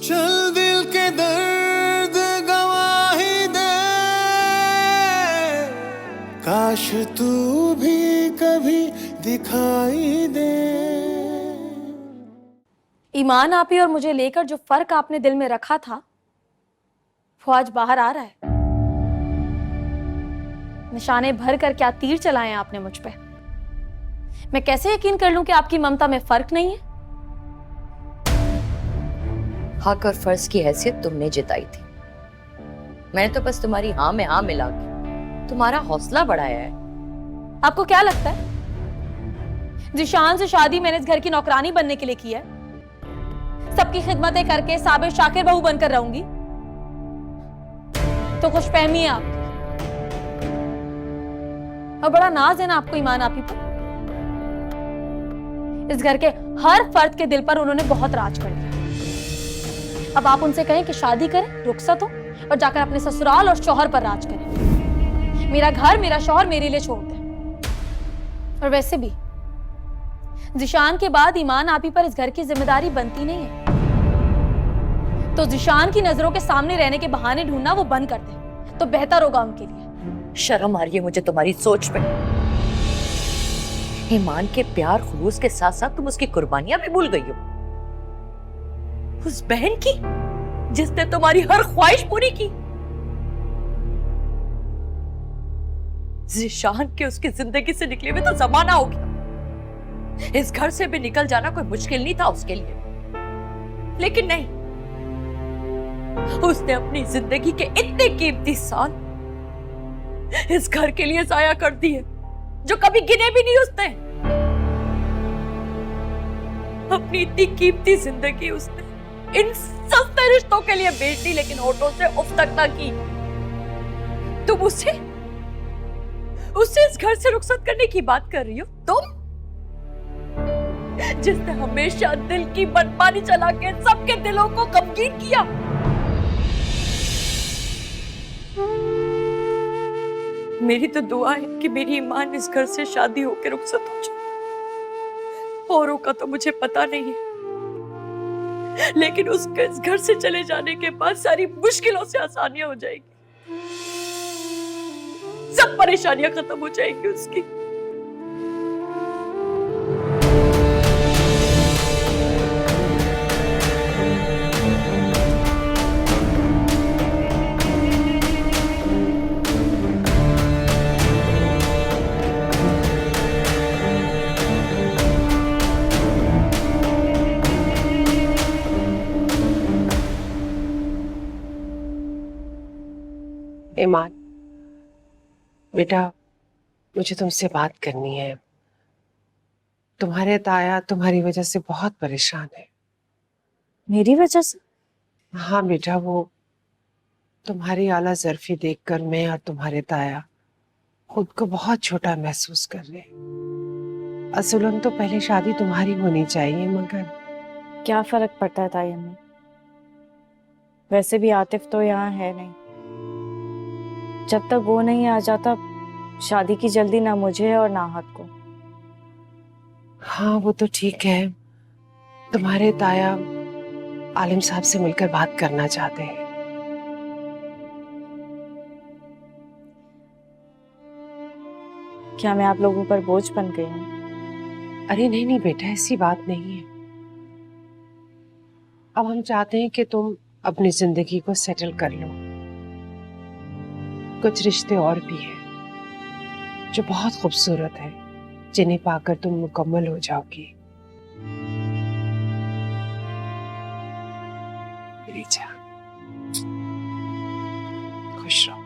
चल दिल के दर्द गवाही दे, काश तू भी कभी दिखाई दे। ईमान आपी और मुझे लेकर जो फर्क आपने दिल में रखा था वो आज बाहर आ रहा है। निशाने भर कर क्या तीर चलाए आपने मुझ पे। मैं कैसे यकीन कर लूं कि आपकी ममता में फर्क नहीं है। हक और फर्ज की हैसियत तुमने जिताई थी। मैंने तो बस तुम्हारी हाँ में हाँ मिला के तुम्हारा हौसला बढ़ाया है। आपको क्या लगता है जिशान से शादी मैंने इस घर की नौकरानी बनने के लिए की है? सबकी खिदमतें करके साबिर शाकिर बहू बनकर रहूंगी? तो खुशफहमी है आपकी और बड़ा नाज है ना आपको ईमान आपी पर। इस घर के हर फर्द के दिल पर उन्होंने बहुत राज कर लिया। अब आप उनसे कहें कि शादी करें, रुखसत हो और जाकर अपने ससुराल और शौहर पर राज करें। मेरा घर, मेरा शौहर मेरे लिए छोड़ दें। और वैसे भी जिशान के बाद ईमान आपी पर इस घर की जिम्मेदारी बनती नहीं है, तो जिशान की नजरों के सामने रहने के बहाने ढूंढना वो बंद कर दे तो बेहतर होगा उनके लिए। शर्म आ रही है मुझे तुम्हारी सोच पे। ईमान के प्यार खुलूस के साथ साथ तुम उसकी कुर्बानियां भी भूल गई हो। उस बहन की जिसने तुम्हारी हर ख्वाहिश पूरी की। जिशान के उसकी जिंदगी से निकले हुए तो जमाना हो गया। इस घर से भी निकल जाना कोई मुश्किल नहीं था उसके लिए, लेकिन नहीं, उसने अपनी जिंदगी के इतने कीमती साल इस घर के लिए जाया कर दिए जो कभी गिने भी नहीं उसने। अपनी इतनी कीमती जिंदगी उसने इन सस्ते रिश्तों के लिए बेच दी, लेकिन होठों से उफ तक ना की। तुम उससे इस घर से रुखसत करने की बात कर रही हो? तुम जिसने हमेशा दिल की बदपानी चला के सबके दिलों को गमगीन किया। मेरी तो दुआ है कि मेरी ईमान इस घर से शादी होकर रुखसत हो जाए। औरों का तो मुझे पता नहीं है, लेकिन उसके इस घर से चले जाने के बाद सारी मुश्किलों से आसानियां हो जाएगी। सब परेशानियां खत्म हो जाएंगी उसकी। ईमान बेटा, मुझे तुमसे बात करनी है। तुम्हारे ताया तुम्हारी वजह से बहुत परेशान है। मेरी वजह से? हाँ बेटा, वो तुम्हारी आला ज़र्फी देखकर मैं और तुम्हारे ताया खुद को बहुत छोटा महसूस कर रहे हैं। असलन तो पहले शादी तुम्हारी होनी चाहिए, मगर क्या फर्क पड़ता है ताई अम्मी? वैसे भी आतिफ तो यहाँ है नहीं। जब तक वो नहीं आ जाता शादी की जल्दी ना मुझे और ना हद को। हाँ वो तो ठीक है। तुम्हारे ताया आलिम साहब से मिलकर बात करना चाहते हैं। क्या मैं आप लोगों पर बोझ बन गई हूँ? अरे नहीं नहीं बेटा, ऐसी बात नहीं है। अब हम चाहते हैं कि तुम अपनी जिंदगी को सेटल कर लो। कुछ रिश्ते और भी हैं जो बहुत खूबसूरत है, जिन्हें पाकर तुम मुकम्मल हो जाओगी। मेरी जान, खुश रहो।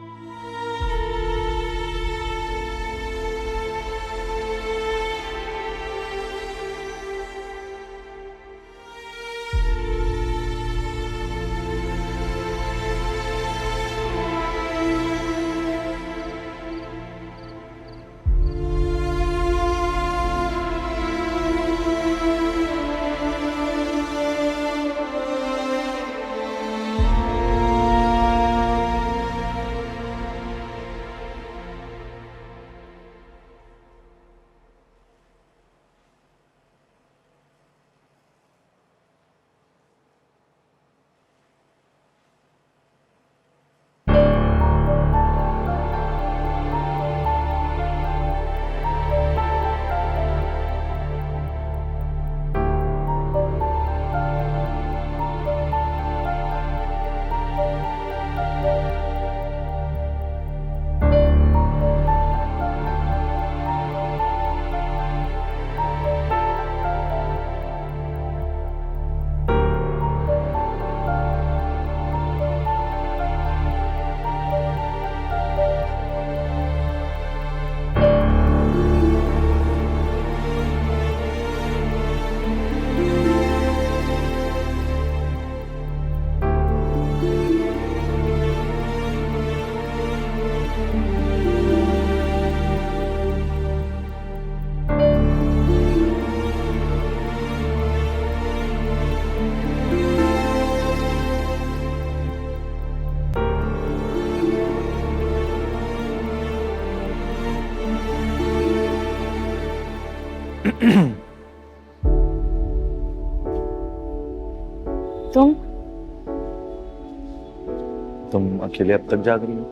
तुम अकेले अब तक जाग रही हो?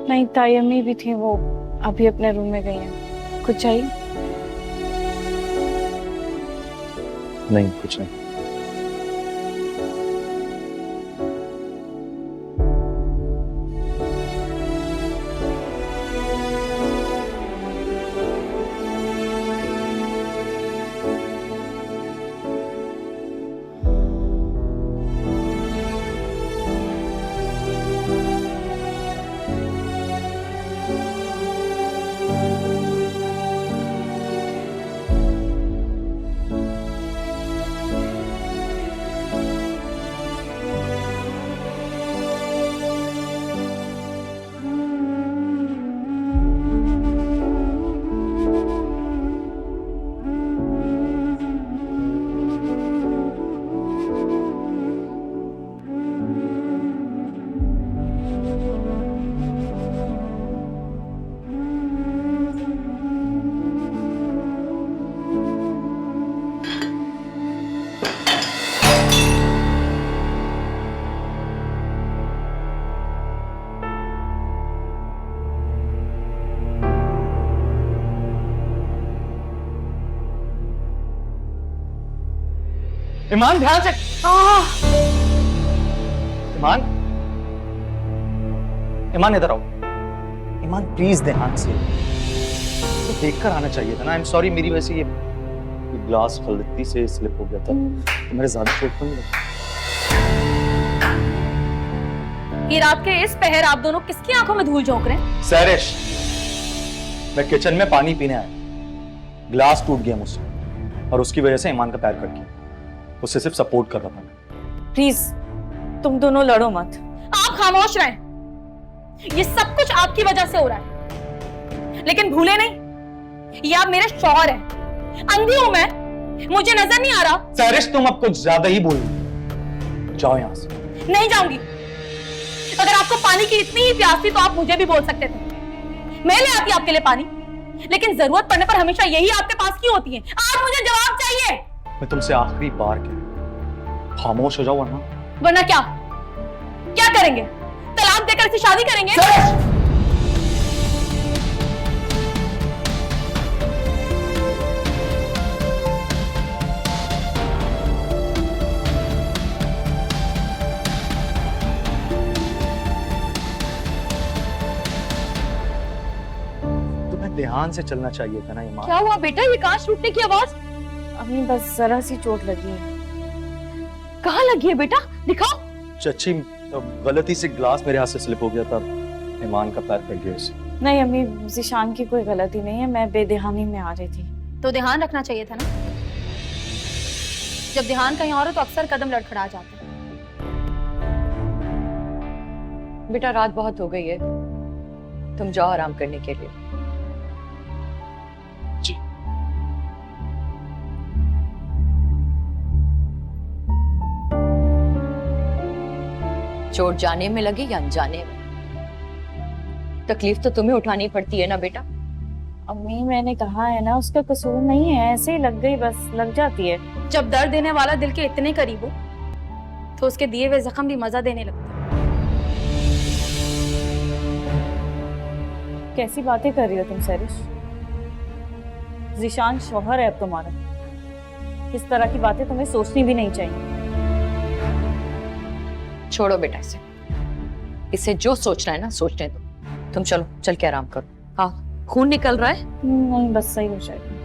नहीं, ताई अम्मी भी थी, वो अभी अपने रूम में गई हैं। कुछ चाहिए? नहीं, कुछ नहीं। ईमान, ध्यान से। ईमान, ईमान इधर आओ। ईमान प्लीज ध्यान से, तो देख कर आना चाहिए था ना। आई एम सॉरी, मेरी वजह से ये ग्लास गलती से स्लिप हो गया था। तो मेरे ज्यादा चोट तो नहीं लगी। ये रात के इस पहर आप दोनों किसकी आंखों में धूल झोंक रहे हैं? सैरिश, मैं किचन में पानी पीने आया, ग्लास टूट गया मुझसे और उसकी वजह से ईमान का पैर कट गया। उससे सिर्फ सपोर्ट कर रहा था। प्लीज तुम दोनों लड़ो मत। आप खामोश रहें। ये सब कुछ आपकी वजह से हो रहा है, लेकिन भूले नहीं, ये आप मेरे शौहर हैं। अंधी हूं मैं, मुझे नजर नहीं आ रहा? सैरिश, तुम अब कुछ ज्यादा ही बोल रही हो। जाओ यहां से। नहीं जाऊंगी। अगर आपको पानी की इतनी ही प्यास थी तो आप मुझे भी बोल सकते थे, मैं ले आती आपके लिए पानी। लेकिन जरूरत पड़ने पर हमेशा यही आपके पास क्यों होती है? आज मुझे जवाब चाहिए। मैं तुमसे आखिरी बार कह रहा हूं, खामोश हो जाओ वरना क्या? क्या करेंगे? तलाक देकर इसे शादी करेंगे? तुम्हें ध्यान से चलना चाहिए था ना ईमान। क्या हुआ बेटा? ये कांच टूटने की आवाज? अम्मी बस जरा सी चोट लगी है। कहाँ लगी है बेटा? दिखाओ। चची, गलती से ग्लास मेरे हाथ से स्लिप हो गया था, ईमान का पैर कट गया उससे। नहीं अम्मी, ज़ीशान की कोई गलती नहीं है, मैं बेध्यानी में आ रही थी। तो ध्यान रखना चाहिए था ना। जब ध्यान कहीं और हो तो अक्सर कदम लड़खड़ा जाते हैं। बेटा रात बहुत हो गई है, तुम जाओ आराम करने के लिए। जी। चोट जाने में लगी या अनजाने में, तकलीफ तो तुम्हें उठानी पड़ती है ना बेटा। अम्मी मैंने कहा है ना, उसका कसूर नहीं है, ऐसे ही लग गई, बस लग जाती है। जब दर्द देने वाला दिल के इतने करीब हो तो उसके दिए हुए जख्म भी मजा देने लगते हैं। कैसी बातें कर रही हो तुम सैरिश? ज़ीशान शौहर है अब तुम्हारा, इस तरह की बातें तुम्हें सोचनी भी नहीं चाहिए। छोड़ो बेटा इसे, इसे जो सोचना है ना सोचने दो। तुम चलो, चल के आराम करो। हाँ, खून निकल रहा है? नहीं बस सही हो जाएगा।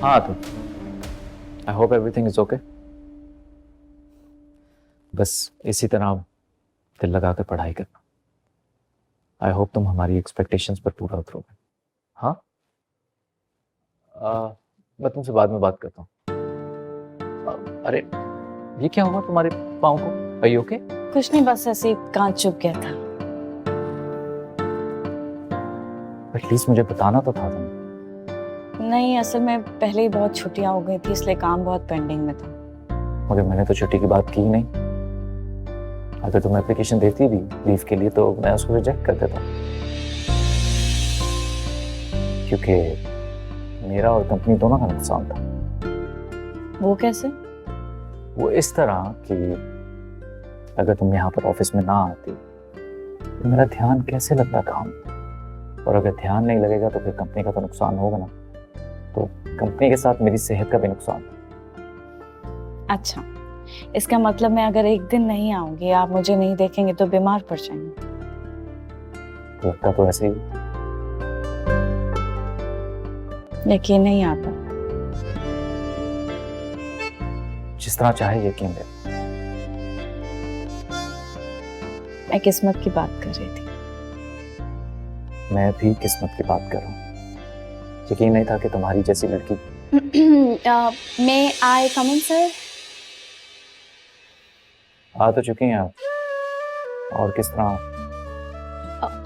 हाँ तो I hope everything is okay. बस इसी तरह दिल लगा कर पढ़ाई करना। आई होप तुम हमारी एक्सपेक्टेशंस पर पूरा उतरोगे। हाँ, मैं तुमसे बाद में बात करता हूँ। अरे ये क्या हुआ तुम्हारे पाँव को? Are you okay? कुछ नहीं, बस ऐसे ही कांच चुभ गया था। एटलीस्ट मुझे बताना तो था तुम्हें। नहीं, असल में पहले ही बहुत छुट्टियां हो गई थी, इसलिए काम बहुत पेंडिंग में था। मगर मैंने तो छुट्टी की बात की नहीं। अगर तुम एप्लीकेशन देती भी लीव के लिए तो मैं उसको रिजेक्ट कर देता, क्योंकि मेरा और कंपनी दोनों का नुकसान था। वो कैसे? वो इस तरह कि अगर तुम यहाँ पर ऑफिस में ना आती तो मेरा ध्यान कैसे लगता काम, और अगर ध्यान नहीं लगेगा तो फिर कंपनी का तो नुकसान होगा ना, तो कंपनी के साथ मेरी सेहत का भी नुकसान। अच्छा, इसका मतलब मैं अगर एक दिन नहीं आऊंगी, आप मुझे नहीं देखेंगे तो बीमार पड़ जाएंगे। लगता तो ऐसे ही। यकीन नहीं आता। जिस तरह चाहे यकीन दे। मैं किस्मत की बात कर रही थी। मैं भी किस्मत की बात कर रहा हूँ। यकीन नहीं था कि तुम्हारी जैसी लड़की। मे आई कम इन सर? आ तो चुकी हैं आप। और किस तरह?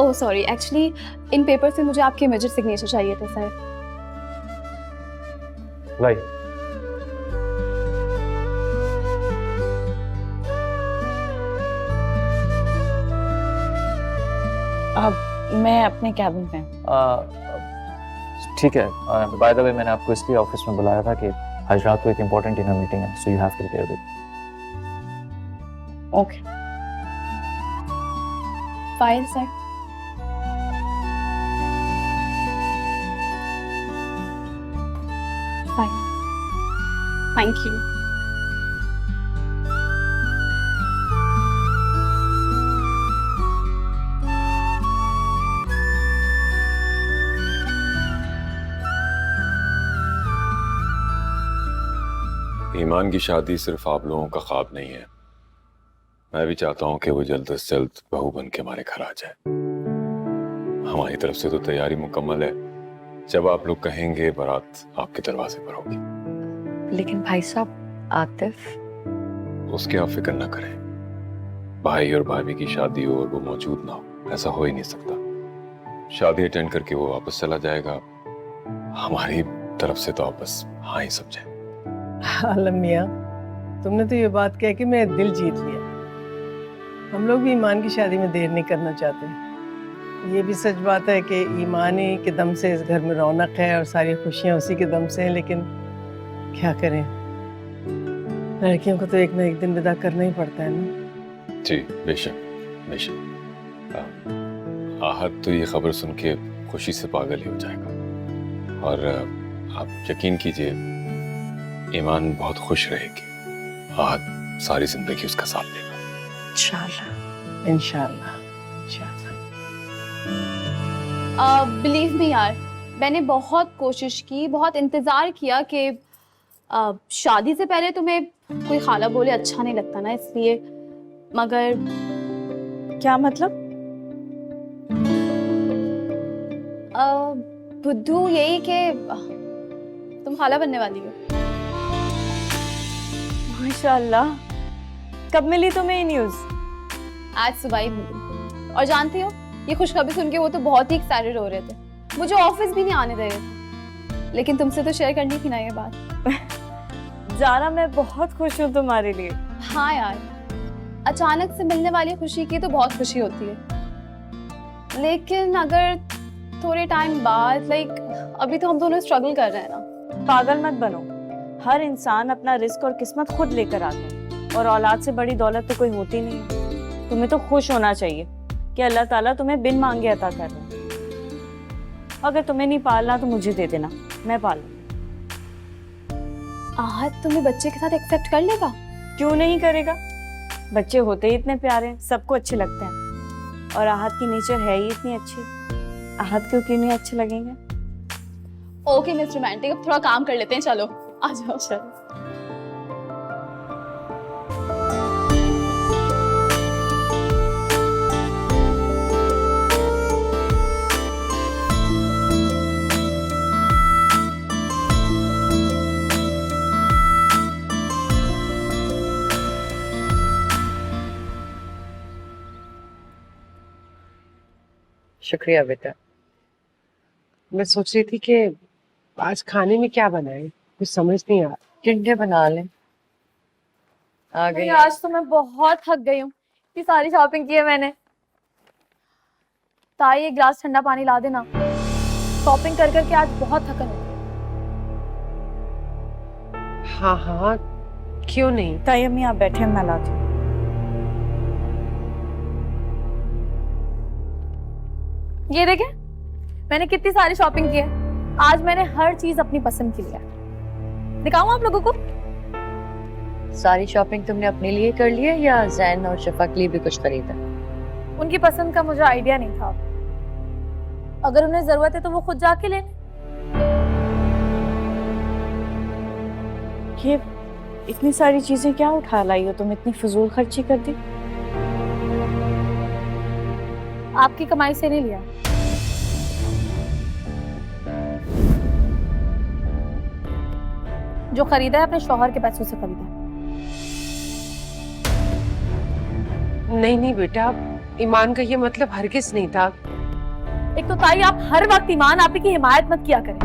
Oh sorry, actually in paper से मुझे आपके मेजर सिग्नेचर चाहिए थे सर। लाई। अब मैं अपने कैबिन में। ठीक है। बाय द वे मैंने आपको इसलिए ऑफिस में बुलाया था कि आज रात को एक इम्पोर्टेंट डिनर मीटिंग है, so you have to prepare it. Okay. File sir. File. Thank you. Iman की शादी सिर्फ आप लोगों का ख्वाब नहीं है। मैं भी चाहता हूं कि वो जल्द से जल्द बहू बन के हमारे घर आ जाए। हमारी तरफ से तो तैयारी मुकम्मल है। जब आप लोग कहेंगे बारात आपके दरवाजे पर होगी। लेकिन भाई साहब, आतिफ। उसकी आप फिक्र ना करें। भाई और भाभी की शादी हो और वो मौजूद ना हो, ऐसा हो ही नहीं सकता। शादी अटेंड करके वो वापस चला जाएगा। हमारी तरफ से तो आप बस हाँ ही समझें। आलम मियां, तुमने तो ये बात कह के मेरा दिल जीत लिया। हम लोग भी ईमान की शादी में देर नहीं करना चाहते। ये भी सच बात है कि ईमान ही के दम से इस घर में रौनक है और सारी खुशियां उसी के दम से हैं, लेकिन क्या करें, लड़कियों को तो एक ना एक दिन विदा करना ही पड़ता है ना। जी बेशक बेशक। आहत तो ये खबर सुन के खुशी से पागल ही हो जाएगा, और आप यकीन कीजिए ईमान बहुत खुश रहेगी। आहत सारी जिंदगी उसका साथ देगा। इंशाल्लाह इंशाल्लाह इंशाल्लाह। बिलीव मी यार, मैंने बहुत कोशिश की, बहुत इंतजार किया कि शादी से पहले तुम्हें कोई खाला बोले अच्छा नहीं लगता ना, इसलिए। मगर क्या मतलब? बुद्धू यही कि तुम खाला बनने वाली हो। माशाल्लाह। कब मिली तुम्हें ये न्यूज़? आज सुबह ही मिली। और जानती हो, ये खुशखबरी सुन के वो तो बहुत ही एक्साइटेड हो रहे थे, मुझे ऑफिस भी नहीं आने दे रहे थे। लेकिन तुमसे तो शेयर करनी थी ना ये बात। जारा, मैं बहुत खुश हूँ तुम्हारे लिए। हाँ यार, अचानक से मिलने वाली खुशी की तो बहुत खुशी होती है, लेकिन अगर थोड़े टाइम बाद, अभी तो हम दोनों स्ट्रगल कर रहे हैं ना। पागल मत बनो। हर इंसान अपना रिस्क और किस्मत खुद लेकर आता है, और औलाद से बड़ी दौलत तो कोई होती नहीं है। तुम्हें तो खुश होना चाहिए कि अल्लाह ताला तुम्हें बिन मांगे अता कर रहा है। अगर तुम्हें नहीं पालना तो मुझे दे देना, मैं पाल लूंगी। आहत तुम्हें बच्चे के साथ एक्सेप्ट कर लेगा? क्यों नहीं करेगा? बच्चे होते ही इतने प्यारे हैं, सबको अच्छे लगते हैं, और आहत की नेचर है ही इतनी अच्छी। आहत क्यों नहीं अच्छे लगेंगे? ओके मिस रोमांटिक, अब थोड़ा काम कर लेते हैं, चलो आ जाओ। चलो। शुक्रिया बेटा। मैं सोच रही थी कि आज खाने में क्या बनाए, कुछ समझ नहीं आ रहा। टिंडे बना लें। आ गई। आज तो मैं बहुत थक गई हूँ, इतनी सारी शॉपिंग की है मैंने। ताई एक गिलास ठंडा पानी ला देना, शॉपिंग कर करके आज बहुत थकन है। हाँ हाँ, क्यों नहीं। ताई अम्मी आप बैठे, मैं लाती हूँ। ये देखें, मैंने कितनी सारी शॉपिंग की है। आज मैंने हर चीज अपनी पसंद की लिया। दिखाऊं आप लोगों को? सारी शॉपिंग तुमने अपने लिए कर ली है या जैन और शफा के लिए भी कुछ खरीदा? उनकी पसंद का मुझे आइडिया नहीं था। अगर उन्हें जरूरत है तो वो खुद जाके ले लें। ये इतनी सारी चीजें क्या उठा लाई हो तुम, इतनी फजूल खर्ची कर दी। आपकी कमाई से नहीं लिया। जो खरीदा है अपने शौहर के पैसों से खरीदा है। नहीं नहीं बेटा, ईमान का ये मतलब हरगिज नहीं था। एक तो ताई आप हर वक्त ईमान आपी की हिमायत मत किया करें।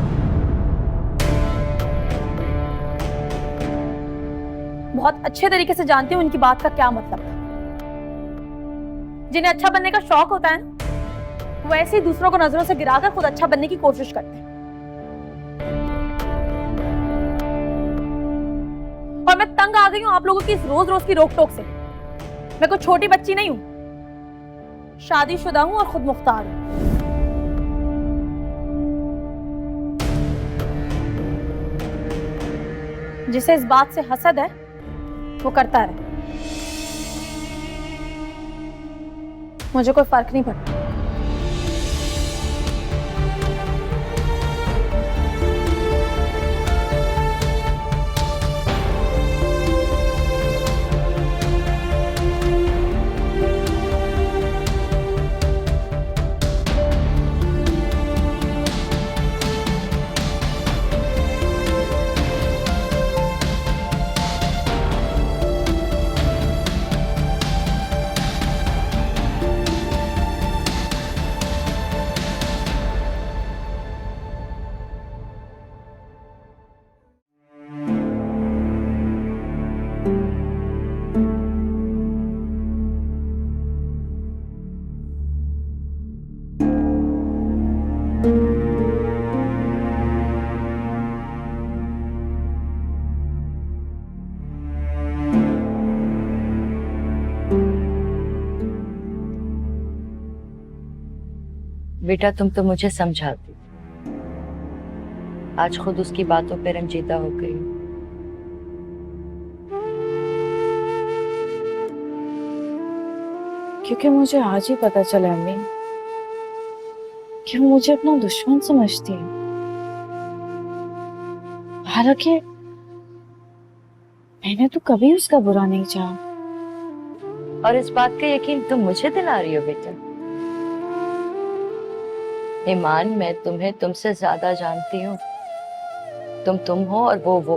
बहुत अच्छे तरीके से जानती हूँ उनकी बात का क्या मतलब है। जिन्हें अच्छा बनने का शौक होता है ना, वो ऐसे ही दूसरों को नजरों से गिराकर खुद अच्छा बनने की कोशिश करते हैं। और मैं तंग आ गई हूँ आप लोगों की इस रोज रोज की रोक टोक से। मैं कोई छोटी बच्ची नहीं हूं, शादीशुदा हूं और खुद मुख्तार हूं। जिसे इस बात से हसद है वो करता रहे, मुझे कोई फर्क नहीं पड़ता। बेटा तुम तो मुझे समझाती, आज खुद उसकी बातों पे रंजीदा हो गई। क्योंकि मुझे आज ही पता चला अम्मी कि वो मुझे अपना दुश्मन समझती है। हालांकि मैंने तो कभी उसका बुरा नहीं चाहा। और इस बात का यकीन तुम मुझे दिला रही हो बेटा। ईमान, मैं तुम्हें तुमसे ज्यादा जानती हूँ। तुम हो और वो।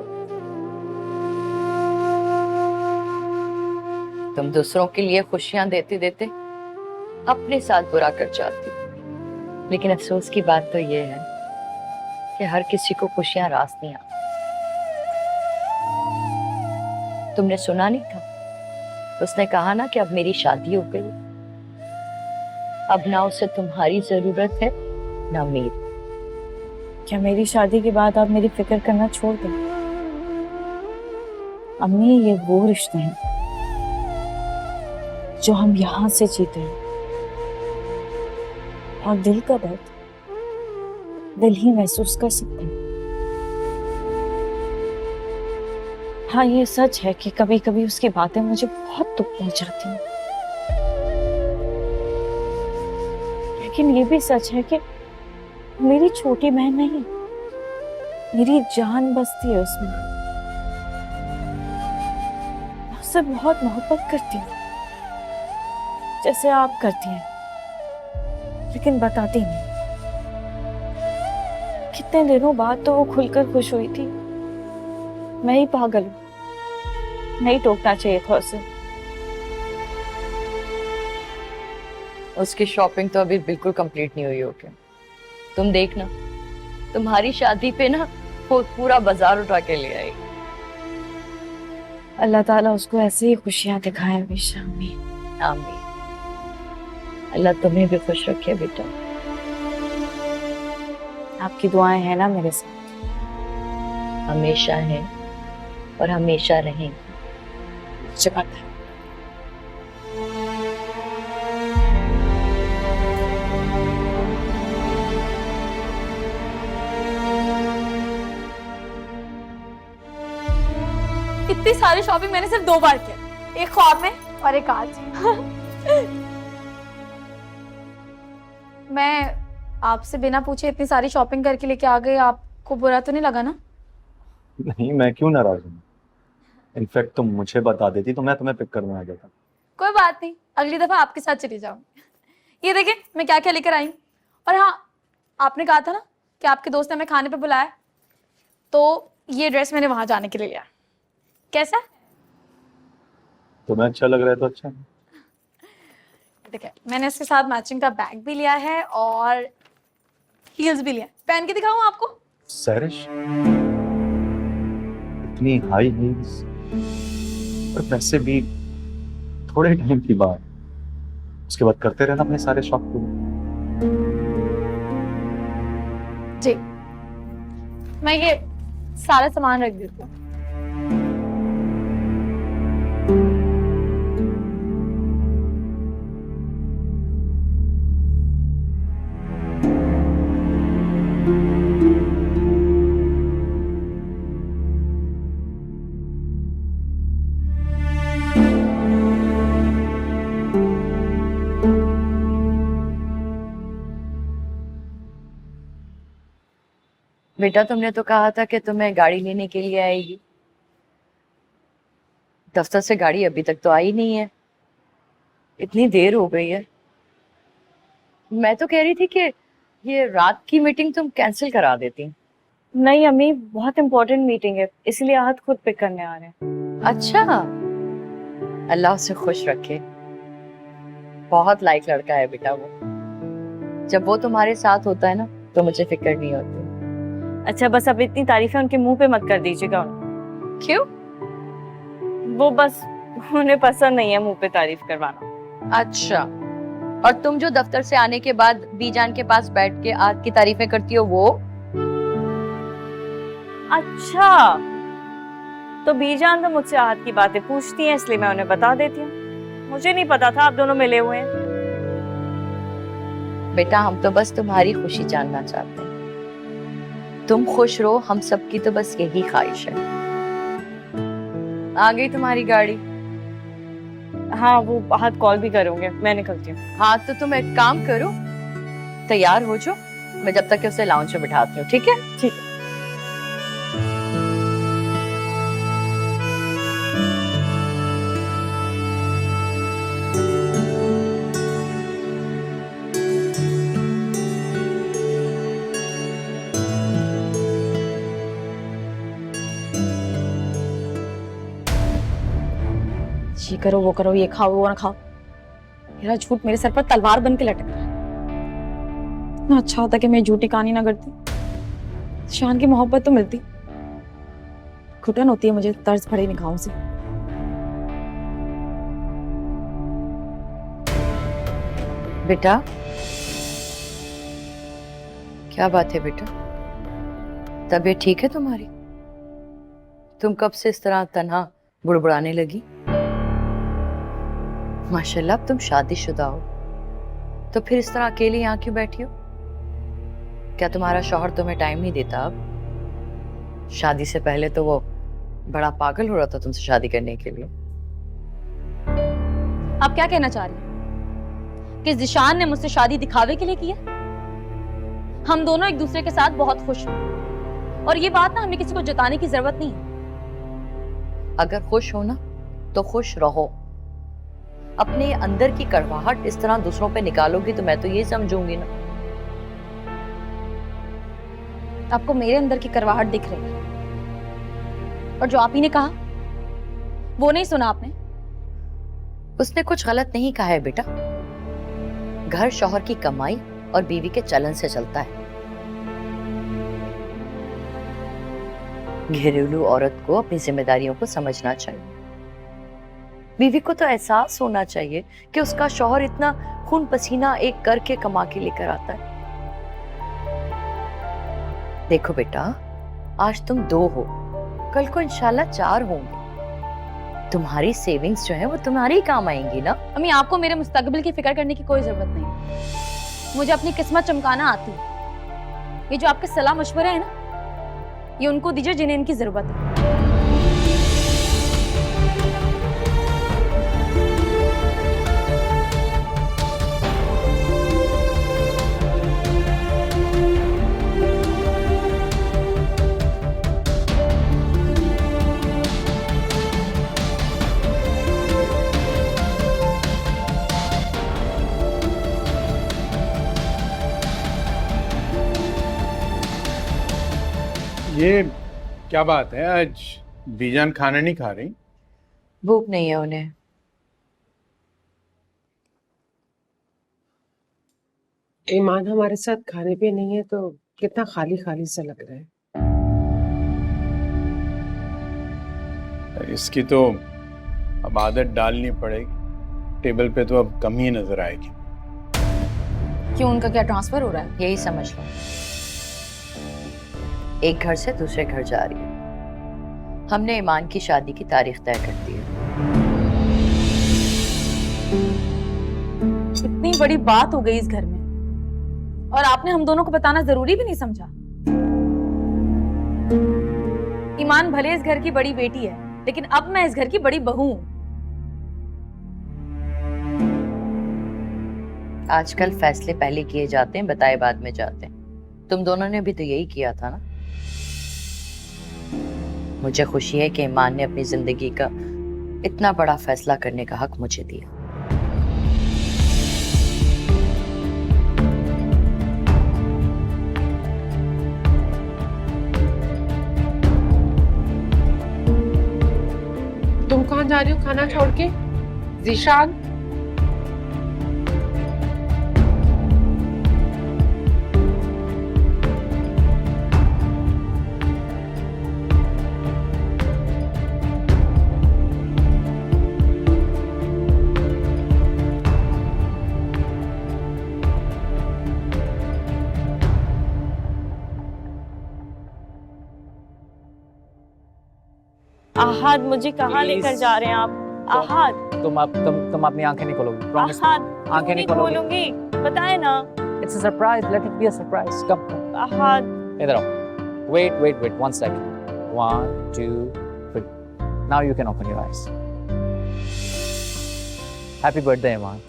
तुम दूसरों के लिए खुशियां देते देते अपने साथ बुरा कर जाती हो। लेकिन अफसोस की बात तो ये है कि हर किसी को खुशियां रास नहीं आती। तुमने सुना नहीं था, उसने कहा ना कि अब मेरी शादी हो गई, अब ना उसे तुम्हारी जरूरत है ना मेरी। क्या मेरी शादी के बाद आप मेरी फिक्र करना छोड़ दें? अम्मी, ये वो रिश्ते हैं जो हम यहां से जीते हैं, और दिल का दर्द दिल ही महसूस कर सकते हैं। हाँ, ये सच है कि कभी कभी उसकी बातें मुझे बहुत दुख पहुंचाती हैं, लेकिन ये भी सच है कि मेरी छोटी बहन नहीं, मेरी जान बसती है उसमें। मैं उससे बहुत मोहब्बत करती हूँ, जैसे आप करती हैं, लेकिन बताती नहीं। कितने दिनों बाद तो वो खुलकर खुश हुई थी। मैं ही पागल हूँ, नहीं टोकना चाहिए था उसे। उसकी शॉपिंग तो अभी बिल्कुल कंप्लीट नहीं हुई होगी। तुम देखना, तुम्हारी शादी पे ना वो पूरा बाजार उठा के ले आई। अल्लाह ताला उसको ऐसे ही खुशियां दिखाए हमेशा। आमीन। अल्लाह तुम्हें भी खुश रखे बेटा। आपकी दुआएं हैं ना मेरे साथ? हमेशा है और हमेशा रहेंगी। मुझे पता है। इतनी सारी शॉपिंग मैंने सिर्फ 2 बार किया, एक ख्वाब में और एक आज। मैं आपसे बिना पूछे इतनी सारी शॉपिंग करके लेके आ गई, आपको बुरा तो नहीं लगा ना? नहीं, मैं क्यों नाराज हूँ? इनफैक्ट तुम मुझे बता देती तो मैं तुम्हें पिक करने आ जाता। कोई बात नहीं, अगली दफा आपके साथ चली जाऊंगी। ये देखें मैं क्या क्या लेकर आई हूँ। और हाँ, आपने कहा था ना कि आपके दोस्त ने हमें खाने पे बुलाया, तो ये ड्रेस मैंने वहां जाने के लिए लिया। कैसा? तुम्हें अच्छा लग रहा है तो अच्छा है। ठीक है, मैंने इसके साथ मैचिंग का बैग भी लिया है और हील्स भी लिया। पहन के दिखाऊं आपको? सैरिश, इतनी हाई हील्स, और वैसे भी थोड़े टाइम की बात, उसके बाद करते रहना अपने सारे शौक पूरे। जी, मैं ये सारा सामान रख देती हूँ। बेटा तुमने तो कहा था कि तुम्हें गाड़ी लेने के लिए आएगी। दफ्तर से गाड़ी अभी तक तो आई नहीं है, इतनी देर हो गई है। मैं तो कह रही थी कि ये रात की मीटिंग तुम कैंसिल करा देती। नहीं अम्मी, बहुत इंपॉर्टेंट मीटिंग है, इसलिए आहत खुद पिक करने आ रहे हैं। अच्छा, अल्लाह उसे खुश रखे। बहुत लाइक लड़का है बेटा वो। जब वो तुम्हारे साथ होता है ना तो मुझे फिक्र नहीं होती। अच्छा बस अब इतनी तारीफें उनके मुंह पे मत कर दीजिएगा। क्यों? वो बस उन्हें पसंद नहीं है मुंह पे तारीफ करवाना। अच्छा, और तुम जो दफ्तर से आने के बाद बीजान के पास बैठ के आज की तारीफें करती हो वो? अच्छा, तो बीजान तो मुझसे आहत की बातें पूछती हैं, इसलिए मैं उन्हें बता देती हूँ। मुझे नहीं पता था आप दोनों मिले हुए हैं। बेटा हम तो बस तुम्हारी खुशी जानना चाहते हैं। तुम खुश रहो, हम सबकी तो बस यही ख्वाहिश है। आ गई तुम्हारी गाड़ी? हाँ, वो आहत कॉल भी करोगे, मैं निकलती हूँ। हाँ तो तुम एक काम करो, तैयार हो जाओ, मैं जब तक कि उसे लाउंज में बिठाती हूँ। ठीक है? ठीक है। ये करो वो करो, ये खाओ वो ना खाओ, मेरा झूठ मेरे सर पर तलवार बन के लटक रहा है। इतना अच्छा होता कि मैं झूठी कहानी ना करती, शान की मोहब्बत तो मिलती। घुटन होती है मुझे तर्ज भरे निगाहों से। बेटा क्या बात है बेटा, तबीयत ठीक है तुम्हारी? तुम कब से इस तरह तन्हा बुड़बुड़ाने लगी? माशाल्लाह अब तुम शादीशुदा हो, तो फिर इस तरह अकेली यहाँ क्यों बैठी हो? क्या तुम्हारा शौहर तुम्हें टाइम नहीं देता? अब शादी से पहले तो वो बड़ा पागल हो रहा था तुमसे शादी करने के लिए। आप क्या कहना चाह रही हैं कि जिशान ने मुझसे शादी दिखावे के लिए किया? हम दोनों एक दूसरे के साथ बहुत खुश हैं और ये बात ना हमें किसी को जताने की जरूरत नहीं है। अगर खुश हो ना तो खुश रहो। अपने अंदर की कड़वाहट इस तरह दूसरों पे निकालोगी तो मैं तो ये समझूंगी ना। आपको मेरे अंदर की करवाहट दिख रही है, और जो आप ही ने कहा वो नहीं सुना आपने? उसने कुछ गलत नहीं कहा है बेटा। घर शौहर की कमाई और बीवी के चलन से चलता है। घरेलू औरत को अपनी जिम्मेदारियों को समझना चाहिए। बीवी को तो एहसास होना चाहिए कि उसका शौहर इतना खून पसीना एक करके कमा के लेकर आता है। देखो बेटा, आज तुम 2 हो, कल को इंशाल्लाह 4 होंगे। तुम्हारी सेविंग्स जो है वो तुम्हारे ही काम आएंगी ना। अम्मी, आपको मेरे मुस्तकबिल की फिक्र करने की कोई जरूरत नहीं। मुझे अपनी किस्मत चमकाना आती है। ये जो आपके सलाह मशवरे हैं ना, ये उनको दीजिए जिन्हें इनकी जरूरत है। ये क्या बात है, आज बीजान खाना नहीं खा रही? भूख नहीं है उन्हें। ईमान हमारे साथ खाने पे नहीं है तो कितना खाली खाली सा लग रहा है। इसकी तो अब आदत डालनी पड़ेगी। टेबल पे तो अब कम ही नजर आएगी। क्यों, उनका क्या ट्रांसफर हो रहा है? यही समझ लो, एक घर से दूसरे घर जा रही है। हमने ईमान की शादी की तारीख तय कर दी है। इतनी बड़ी बात हो गई इस घर में और आपने हम दोनों को बताना जरूरी भी नहीं समझा। ईमान भले इस घर की बड़ी बेटी है, लेकिन अब मैं इस घर की बड़ी बहू हूं। आजकल फैसले पहले किए जाते हैं, बताए बाद में जाते हैं। तुम दोनों ने भी तो यही किया था ना। मुझे खुशी है कि ईमान ने अपनी जिंदगी का इतना बड़ा फैसला करने का हक मुझे दिया। तुम कहाँ जा रही हो खाना छोड़ के? जीशान, आहाद, मुझे कहाँ लेकर जा रहे हैं आप? आहाद, तुम अपनी आंखें नहीं खोलोगी, प्रॉमिस। आहाद, आंखें नहीं खोलोगी। खोलूंगी, बताए ना। It's a surprise, let it be a surprise. Come Ahad, इधर आओ। Wait 1 second। 1 2 3 now you can open your eyes. Happy birthday Iman.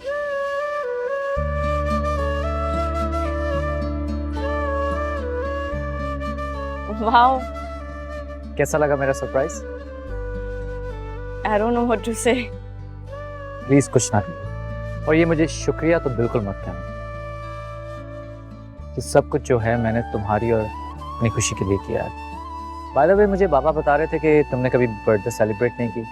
Wow, कैसा लगा मेरा surprise? I don't know what to say. Please कुछ ना करो। और ये मुझे शुक्रिया तो बिल्कुल मत कहना कि सब कुछ जो है मैंने तुम्हारी और अपनी खुशी के लिए किया है। बाय द वे, मुझे बाबा बता रहे थे कि तुमने कभी बर्थडे सेलिब्रेट नहीं की।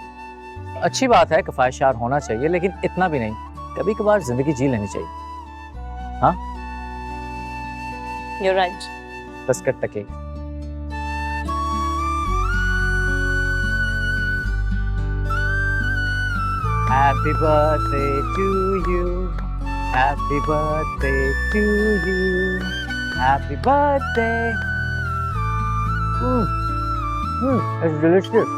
अच्छी बात है, कफायशार होना चाहिए, लेकिन इतना भी नहीं। कभी कभार जिंदगी जी लेनी चाहिए। हाँ, You're right. बस कट तक। Happy birthday to you. Happy birthday to you. Happy birthday. It's delicious.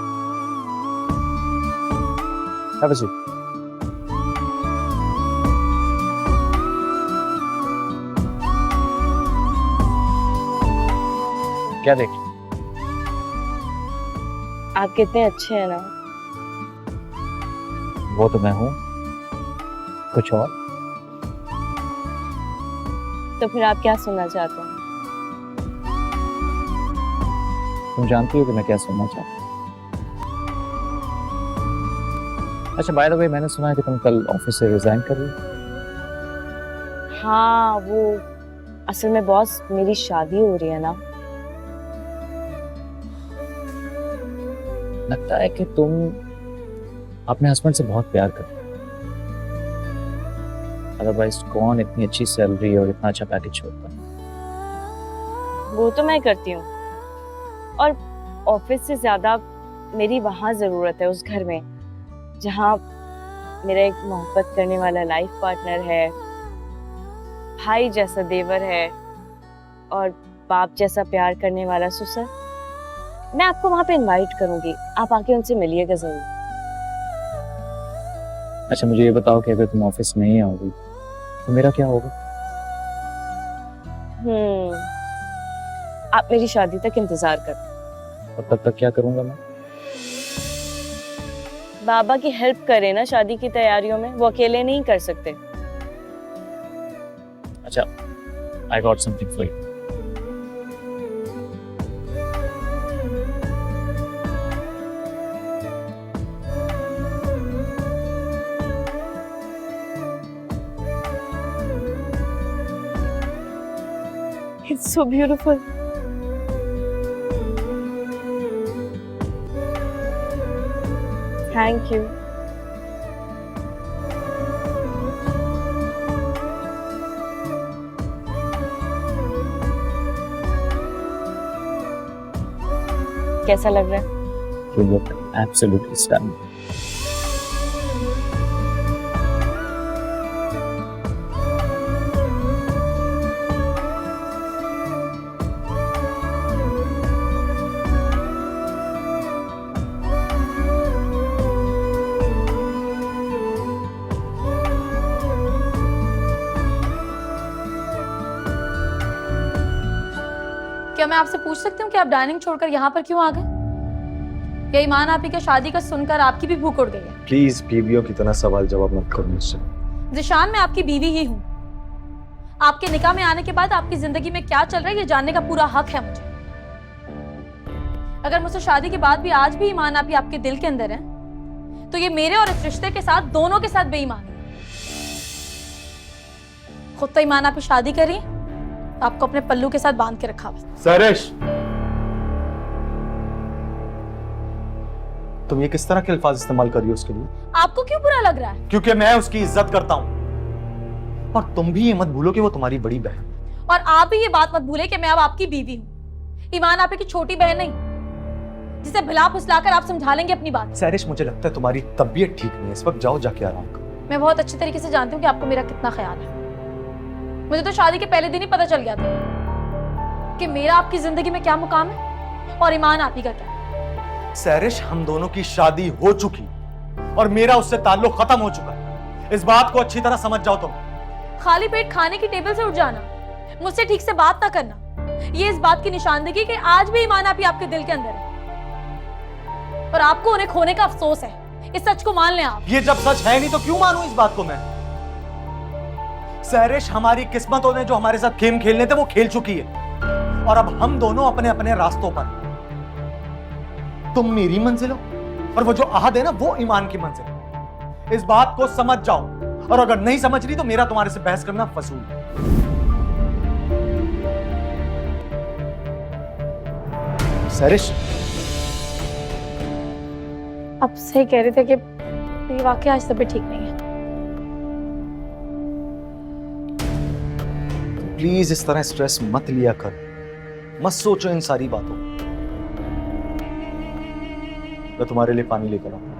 Have a seat. क्या देख? आप कितने अच्छे हैं ना। वो तो मैं हूँ, कुछ और? तो फिर आप क्या सुनना चाहते हैं? तुम जानती हो कि मैं क्या सुनना चाहता हूँ। अच्छा, बाय द वे, मैंने सुना है कि तुम कल ऑफिस से रिजाइन कर रही हो। हाँ, वो असल में बॉस, मेरी शादी हो रही है ना। लगता है कि तुम अपने हस्बैंड से बहुत प्यार करते हो। अदरवाइज कौन इतनी अच्छी सैलरी और इतना अच्छा पैकेज छोड़ता है? वो तो मैं करती हूँ, और ऑफिस से ज्यादा मेरी वहाँ जरूरत है, उस घर में जहाँ मेरा एक मोहब्बत करने वाला लाइफ पार्टनर है, भाई जैसा देवर है और बाप जैसा प्यार करने वाला ससुर। मैं आपको वहाँ पे इनवाइट करूंगी, आप आके उनसे मिलिएगा जरूर। अच्छा मुझे ये बताओ कि अगर तुम ऑफिस नहीं आओगी तो मेरा क्या होगा? आप मेरी शादी तक इंतजार कर। और तब तक क्या करूंगा मैं? बाबा की हेल्प करें ना शादी की तैयारियों में, वो अकेले नहीं कर सकते। अच्छा, I got something for you. It's so beautiful. Thank you. कैसा लग रहा है? You look absolutely stunning. क्या मैं आपसे पूछ सकती हूँ कि आप डाइनिंग छोड़कर यहाँ पर क्यों आ गए? क्या ईमान आपी के शादी का सुनकर आपकी भी भूख उड़ गई है? प्लीज बीवियों की तरह सवाल जवाब मत करो मुझसे। जिशान, मैं आपकी बीवी ही हूँ। आपके निकाह में आने के बाद आपकी जिंदगी में क्या चल रहा है ये जानने का पूरा हक है मुझे। अगर मुझसे शादी के बाद भी आज भी ईमान आपी आपके दिल के अंदर है तो ये मेरे और इस रिश्ते के साथ दोनों के साथ बेईमानी है। खुद तो ईमान आपी शादी करी, आपको अपने पल्लू के साथ बांध के रखा हुआ। सरिश, तुम ये किस तरह के अल्फाज इस्तेमाल कर रही हो उसके लिए? आपको क्यों बुरा लग रहा है? क्योंकि मैं उसकी इज्जत करता हूं। और तुम भी ये मत भूलो कि वो तुम्हारी बड़ी बहन। और आप भी ये बात मत भूले कि मैं अब आपकी बीवी हूँ, ईमान आपी की छोटी बहन नहीं, जिसे भुला फुसलाकर आप समझा लेंगे अपनी बात। सरिश, मुझे लगता है तुम्हारी तबीयत ठीक नहीं है, इस वक्त जाओ जाके आराम करो। मैं बहुत अच्छी तरीके से जानती हूँ कि आपको मेरा कितना ख्याल है। मुझे तो शादी के पहले दिन ही पता चल गया था कि मेरा आपकी जिंदगी में क्या मुकाम है और ईमान आपी का क्या। सरिश, हम दोनों की शादी हो चुकी और मेरा उससे ताल्लुक खत्म हो चुका है। इस बात को अच्छी तरह समझ जाओ तुम। खाली पेट खाने की टेबल से उठ जाना, मुझसे ठीक से बात ना करना, ये इस बात की निशानदेही कि आज भी ईमान आपी आपके दिल के अंदर है और आपको उन्हें खोने का अफसोस है। इस सच को मान लें आप। ये जब सच है नहीं तो क्यों मानूं इस बात को मैं? सरिश, हमारी किस्मतों ने जो हमारे साथ गेम खेलने थे वो खेल चुकी है और अब हम दोनों अपने अपने रास्तों पर। तुम मेरी मंजिल हो और वो जो अहद है ना वो ईमान की मंजिल है। इस बात को समझ जाओ, और अगर नहीं समझ रही तो मेरा तुम्हारे से बहस करना फजूल है। सरिश, आप सही कह रहे थे कि मेरी वाकई आज तबीयत ठीक नहीं है। प्लीज इस तरह स्ट्रेस मत लिया कर, मत सोचो इन सारी बातों। मैं तुम्हारे लिए पानी लेकर आऊं।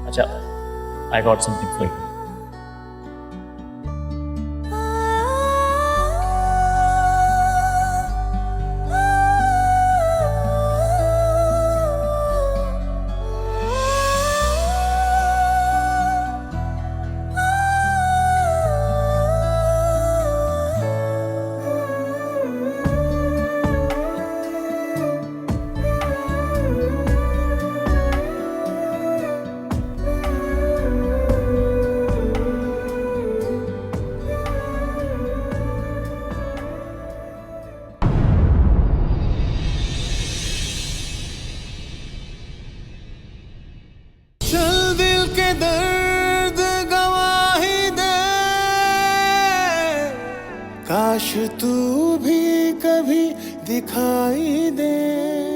अच्छा, I got something for you. काश तू भी कभी दिखाई दे।